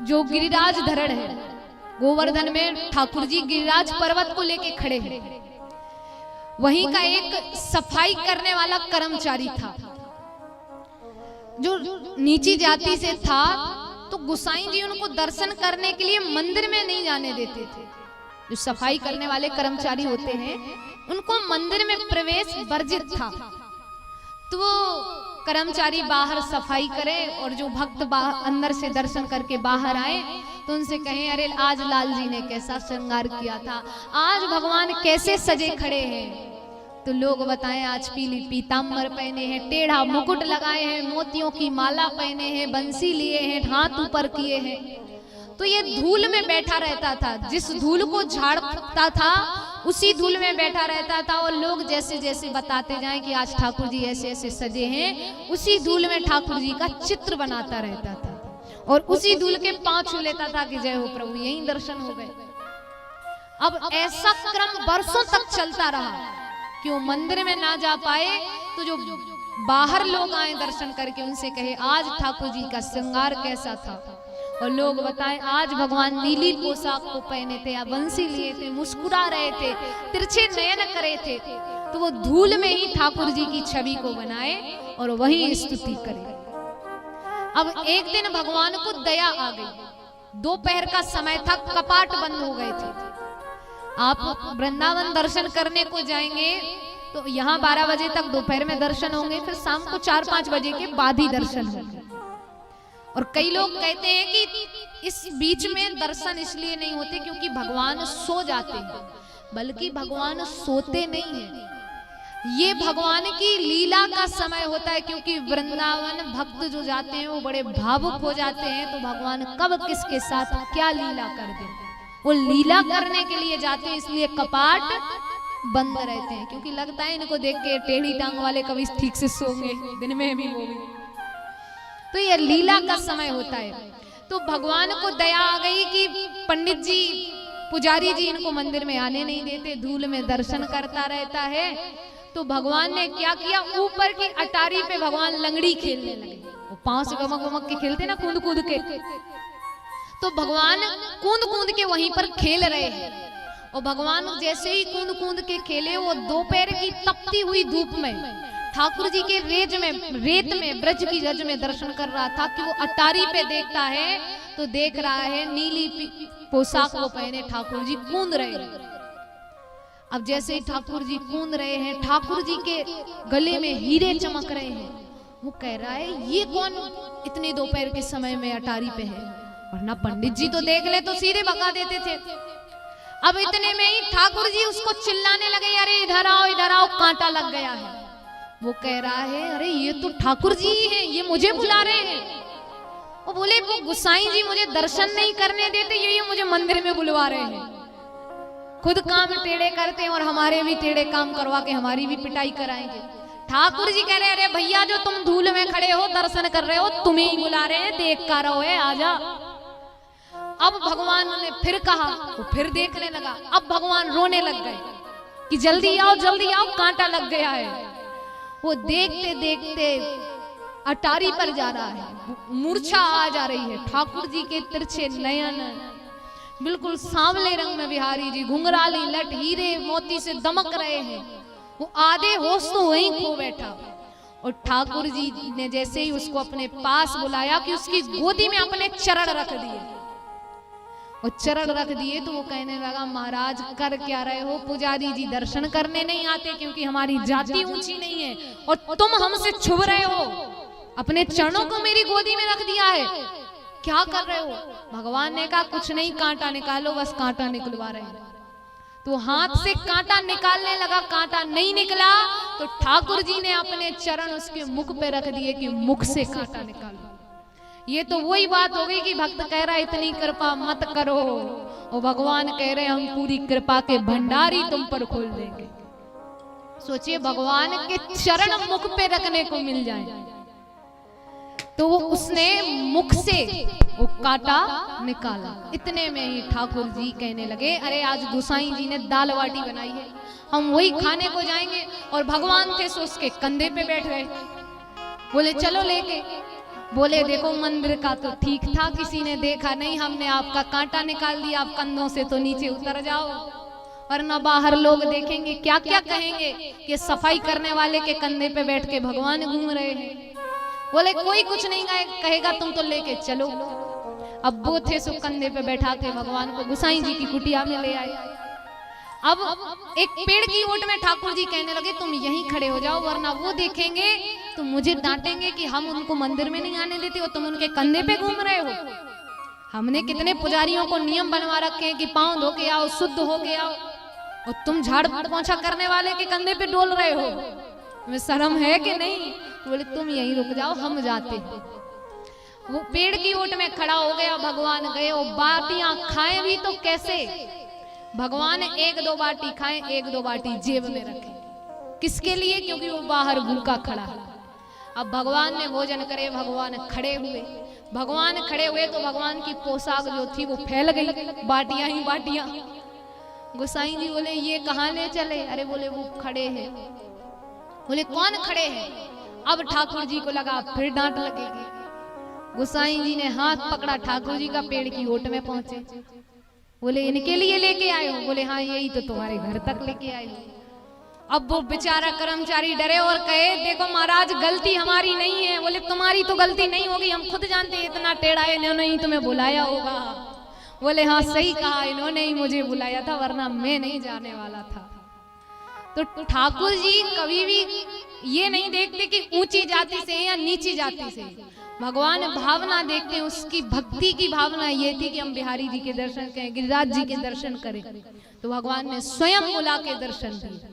जो गिरिराज धरण है, गोवर्धन में ठाकुर जी गिरिराज पर्वत को लेके खड़े हैं। वहीं का एक सफाई करने वाला कर्मचारी था जो नीची जाति से था, तो गोसाई जी उनको दर्शन करने के लिए मंदिर में नहीं जाने देते थे। जो सफाई करने वाले कर्मचारी होते हैं उनको मंदिर में प्रवेश वर्जित था। तो वो कर्मचारी बाहर सफाई करे और जो भक्त अंदर से दर्शन करके बाहर आए तो उनसे कहें, अरे आज लाल जी ने कैसा श्रृंगार किया था, आज भगवान कैसे सजे खड़े हैं। तो लोग बताएं, आज पीली पीताम्बर पहने हैं, टेढ़ा मुकुट लगाए हैं, मोतियों की माला पहने हैं, बंसी लिए हैं, हाथ ऊपर किए हैं। तो ये धूल में बैठा रहता था, जिस धूल को झाड़ता था उसी धूल में बैठा रहता था। और लोग जैसे जैसे बताते जाएं कि आज ठाकुर जी ऐसे ऐसे सजे हैं, उसी धूल में ठाकुर जी का चित्र बनाता रहता था और उसी धूल के पांव छू लेता था कि जय हो प्रभु, यही दर्शन हो गए। अब ऐसा क्रम वर्षों तक चलता रहा कि वो मंदिर में ना जा पाए। तो जो बाहर लोग आए दर्शन करके उनसे कहे, आज ठाकुर जी का श्रृंगार कैसा था। और लोग बताएं, आज भगवान नीली पोशाक को पहने थे, या बंसी लिए थे, मुस्कुरा रहे थे, तिरछे नयन करे थे। तो वो धूल में ही ठाकुर जी की छवि को बनाए और वही स्तुति करे। अब एक दिन भगवान को दया आ गई। दोपहर का समय था, कपाट बंद हो गए थे। आप वृंदावन दर्शन करने को जाएंगे तो यहाँ 12 बजे तक दोपहर में दर्शन होंगे, फिर शाम को 4-5 बजे के बाद ही दर्शन होंगे। और कई लोग कहते हैं कि इस बीच में दर्शन इसलिए नहीं होते क्योंकि भगवान सो जाते हैं, बल्कि भगवान सोते नहीं हैं। ये भगवान की लीला का समय होता है, क्योंकि वृंदावन भक्त जो जाते हैं वो बड़े भावुक हो जाते हैं। तो भगवान कब किसके साथ क्या लीला कर दे, वो लीला करने के लिए जाते हैं, इसलिए कपाट बंद रहते हैं। क्योंकि लगता है इनको देख के टेढ़ी टांग वाले कभी ठीक से सोंगे, दिन में भी वो भी। तो ये लीला का समय होता है। तो भगवान को दया आ गई कि पंडित जी, पुजारी जी इनको मंदिर में आने नहीं देते, धूल में दर्शन करता रहता है। तो भगवान ने क्या किया, ऊपर की अटारी पे भगवान लंगड़ी खेलने लगे। वो पांव से गमक गमक के खेलते ना, कूद कूद के। तो भगवान कूद कूद के वहीं पर खेल रहे हैं। और भगवान जैसे ही कूद कूद के खेले, वो दोपहर की तपती हुई धूप में ठाकुर जी के रेत में ब्रज की रज में दर्शन कर रहा था कि वो अटारी पे देखता है तो देख रहा है नीली पोशाक को पहने ठाकुर जी कूद रहे हैं। अब जैसे ही ठाकुर जी कूद रहे हैं, ठाकुर जी के गले में हीरे चमक रहे हैं। वो कह रहा है, ये कौन इतनी दोपहर के समय में अटारी पे है, वरना पंडित जी तो देख ले तो सीधे भगा देते थे। अब इतने में ही ठाकुर जी उसको चिल्लाने लगे, अरे इधर आओ, कांटा लग गया है। वो कह रहा है, अरे ये तो ठाकुर जी हैं, ये मुझे बुला रहे हैं। वो बोले, वो गोसाई जी मुझे दर्शन नहीं करने देते, ये मुझे मंदिर में बुलवा रहे हैं। खुद काम टेढ़े करते हैं और हमारे भी टेढ़े काम करवा के हमारी भी पिटाई कराएंगे। ठाकुर जी कह रहे, अरे भैया जो तुम धूल में खड़े हो दर्शन कर रहे हो, तुम्हें ही बुला रहे हैं, देख कर रहो है, आजा। अब भगवान ने फिर कहा, वो फिर देखने लगा। अब भगवान रोने लग गए कि जल्दी आओ, कांटा लग गया है। वो देखते देखते अटारी पर जा रहा है, मूर्छा आ जा रही है। ठाकुर जी के तिरछे नयन, बिल्कुल सांवले रंग में बिहारी जी, घुंघराली लट, हीरे मोती से दमक रहे हैं। वो आधे होश तो वहीं खो बैठा। और ठाकुर जी ने जैसे ही उसको अपने पास बुलाया कि उसकी गोदी में अपने चरण रख दिए, और चरण रख दिए तो वो कहने लगा, महाराज कर क्या रहे हो, पुजारी जी दर्शन करने नहीं आते क्योंकि हमारी जाति ऊंची नहीं है, और तुम हमसे छुप रहे हो, अपने चरणों को मेरी गोदी में रख दिया है, क्या कर रहे हो। भगवान ने कहा, कुछ नहीं, कांटा निकालो, बस कांटा निकलवा रहे हैं। तो हाथ से कांटा निकालने लगा, कांटा नहीं निकला। तो ठाकुर जी ने अपने चरण उसके मुख पे रख दिए कि मुख से कांटा निकालो। ये तो वही बात हो गई कि भक्त कह रहा है, इतनी कृपा मत करो, और भगवान कह रहे हैं, हम पूरी कृपा के भंडारी तुम पर खोल देंगे। सोचिए, भगवान के चरण मुख पे रखने को मिल जाए। तो वो उसने मुख से वो कांटा निकाला। इतने में ही ठाकुर जी कहने लगे, अरे आज गोसाई जी ने दाल बाटी बनाई है, हम वही खाने को जाएंगे। और भगवान थे सो उसके कंधे पे बैठ गए, बोले चलो लेके। बोले देखो मंदिर का तो ठीक था, किसी ने देखा नहीं, हमने आपका कांटा निकाल दिया, आप कंधों से तो नीचे उतर जाओ, वरना बाहर लोग देखेंगे क्या क्या कहेंगे कि सफाई करने वाले के कंधे पे बैठ के भगवान घूम रहे हैं। बोले कोई कुछ नहीं कहेगा, तुम तो लेके चलो। अब वो थे सो कंधे पे बैठा के भगवान को गुसाई जी की कुटिया में ले आए। अब एक पेड़ की ओट में ठाकुर जी कहने लगे तुम यहीं खड़े हो जाओ, वरना वो देखेंगे तो मुझे डांटेंगे कि हम उनको मंदिर में नहीं आने देते हो, तुम उनके कंधे पे घूम रहे हो। हमने कितने पुजारियों को नियम बनवा रखे हैं कि पांव धो के आओ, शुद्ध हो के आओ, और तुम झाड़ पोंछा करने वाले के कंधे पे डोल रहे हो, तुम्हें शर्म है कि नहीं? बोले तुम यहीं रुक जाओ, हम जाते हैं। वो पेड़ की ओट में खड़ा हो गया, भगवान गए, वो बाटियां खाएं भी तो कैसे? भगवान 1-2 बाटी खाएं, 1-2 बाटी जेब में रखे, किसके लिए? क्योंकि वो बाहर भूखा खड़ा है। अब भगवान ने भोजन करे, भगवान खड़े हुए, भगवान खड़े हुए तो भगवान की पोशाक जो थी वो फैल गई, बाटियां ही बाटियां। गोसाई जी बोले ये कहाँ ले चले? अरे बोले वो खड़े हैं। बोले कौन खड़े हैं? अब ठाकुर जी को लगा फिर डांट लगेगी। गोसाई जी ने हाथ पकड़ा, ठाकुर जी का पेड़ की ओट में पहुंचे। बोले इनके लिए लेके आए हो? बोले हाँ यही तो तुम्हारे घर तक लेके आए हो। अब वो बेचारा कर्मचारी डरे और कहे देखो महाराज गलती हमारी नहीं है। बोले तुम्हारी तो गलती नहीं होगी, हम खुद जानते हैं इतना टेढ़ा है, इन्होंने ही तुम्हें बुलाया होगा। बोले हाँ सही कहा, इन्होंने ही मुझे बुलाया था, वरना मैं नहीं जाने वाला था। तो ठाकुर जी कभी भी ये नहीं देखते कि ऊंची जाति से या नीची जाति से, भगवान भावना देखते हैं, उसकी भक्ति की भावना ये थी कि हम बिहारी जी के दर्शन करें, गिरिराज जी के दर्शन करें, तो भगवान ने स्वयं बुला के दर्शन दिए।